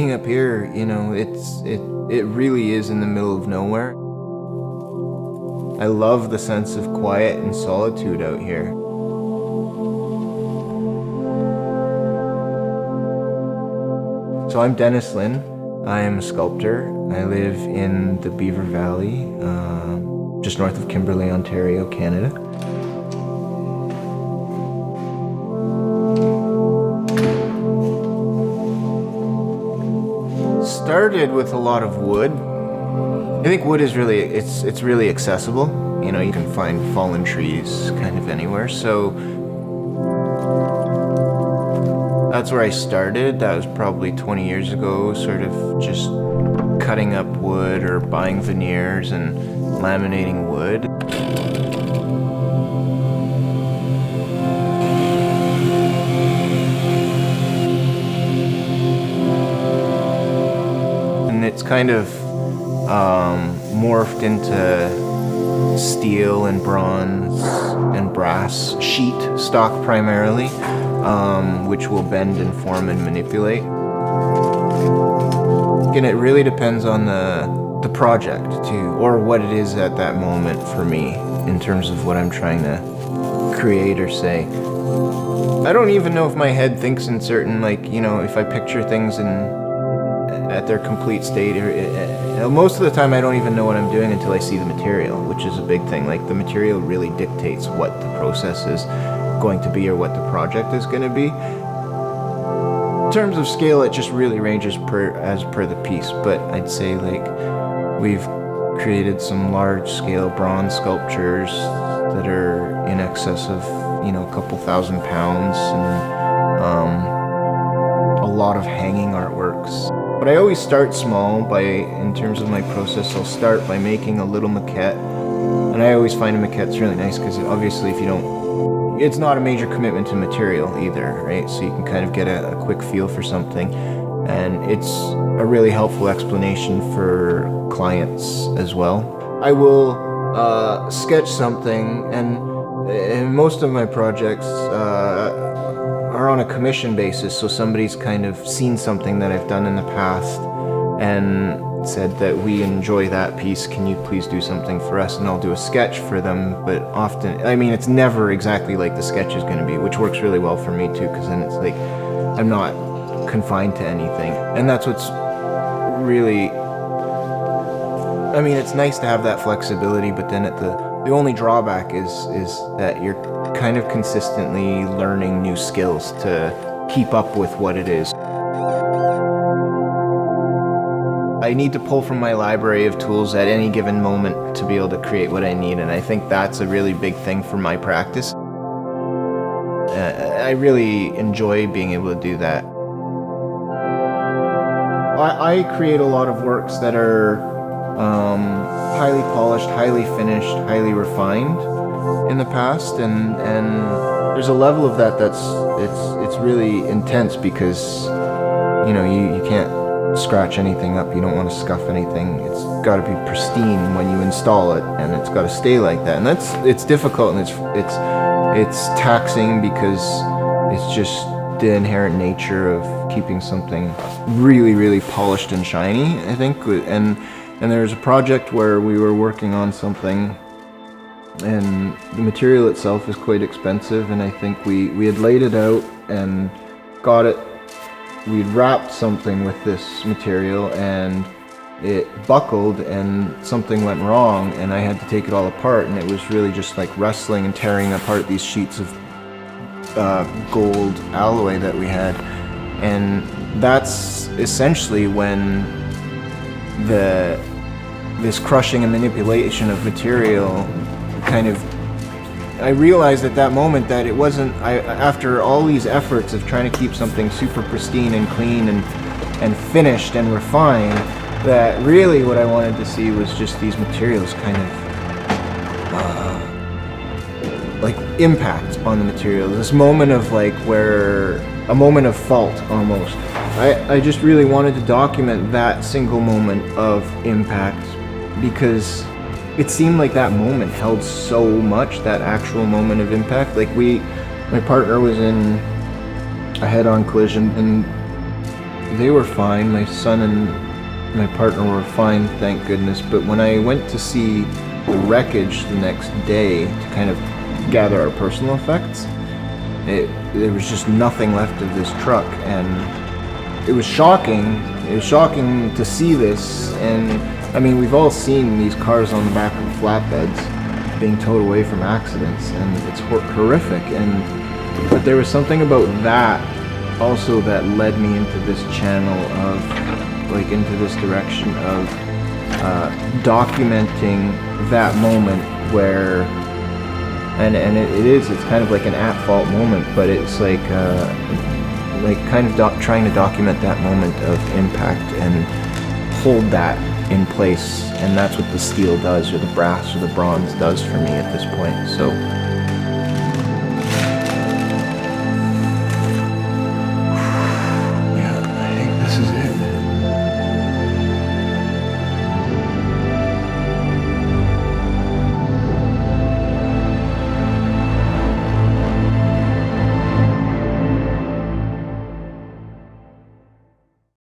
Being up here, you know, it really is in the middle of nowhere. I love the sense of quiet and solitude out here. So I'm Dennis Lynn. I am a sculptor. I live in the Beaver Valley, just north of Kimberley, Ontario, Canada. Started with a lot of wood. I think wood is really, it's really accessible. You know, you can find fallen trees kind of anywhere. So that's where I started. That was probably 20 years ago, sort of just cutting up wood or buying veneers and laminating wood. And it's kind of morphed into steel and bronze and brass sheet stock primarily, which will bend and form and manipulate. And it really depends on the project too, or what it is at that moment for me in terms of what I'm trying to create or say. I don't even know if my head thinks in certain, like, you know, if I picture things at their complete state, most of the time I don't even know what I'm doing until I see the material, which is a big thing. Like, the material really dictates what the process is going to be or what the project is going to be. In terms of scale, it just really ranges as per the piece, but I'd say, like, we've created some large-scale bronze sculptures that are in excess of, you know, a couple thousand pounds, and a lot of hanging artworks. But I always start small. In terms of my process, I'll start by making a little maquette, and I always find a maquette's really nice because obviously if you don't, it's not a major commitment to material either, right? So you can kind of get a quick feel for something, and it's a really helpful explanation for clients as well. I will sketch something, and most of my projects are on a commission basis, so somebody's kind of seen something that I've done in the past and said that we enjoy that piece, can you please do something for us? And I'll do a sketch for them, but often, I mean, it's never exactly like the sketch is going to be, which works really well for me too, because then it's like I'm not confined to anything. And that's what's really, I mean, it's nice to have that flexibility, but then the only drawback is that you're kind of consistently learning new skills to keep up with what it is. I need to pull from my library of tools at any given moment to be able to create what I need, and I think that's a really big thing for my practice. I really enjoy being able to do that. I create a lot of works that are highly polished, highly finished, highly refined in the past, and there's a level of that it's really intense because, you know, you can't scratch anything up, you don't want to scuff anything. It's got to be pristine when you install it, and it's got to stay like that. And it's difficult, and it's taxing because it's just the inherent nature of keeping something really, really polished and shiny, I think. And there was a project where we were working on something, and the material itself is quite expensive, and I think we had laid it out and got it. We'd wrapped something with this material, and it buckled, and something went wrong, and I had to take it all apart, and it was really just like wrestling and tearing apart these sheets of gold alloy that we had. And that's essentially when this crushing and manipulation of material kind of, I realized at that moment that it wasn't, after all these efforts of trying to keep something super pristine and clean and finished and refined, that really what I wanted to see was just these materials kind of like impact on the materials. This moment of like a moment of fault almost. I just really wanted to document that single moment of impact because it seemed like that moment held so much, that actual moment of impact. Like my partner was in a head-on collision, and they were fine. My son and my partner were fine, thank goodness. But when I went to see the wreckage the next day to kind of gather our personal effects, there was just nothing left of this truck, and it was shocking. It was shocking to see this, and I mean, we've all seen these cars on the back of flatbeds being towed away from accidents, and it's horrific. But there was something about that also that led me into this channel of, like, into this direction of documenting that moment where, and it's kind of like an at-fault moment, but it's like kind of trying to document that moment of impact and hold that in place, and that's what the steel does, or the brass or the bronze does for me at this point. So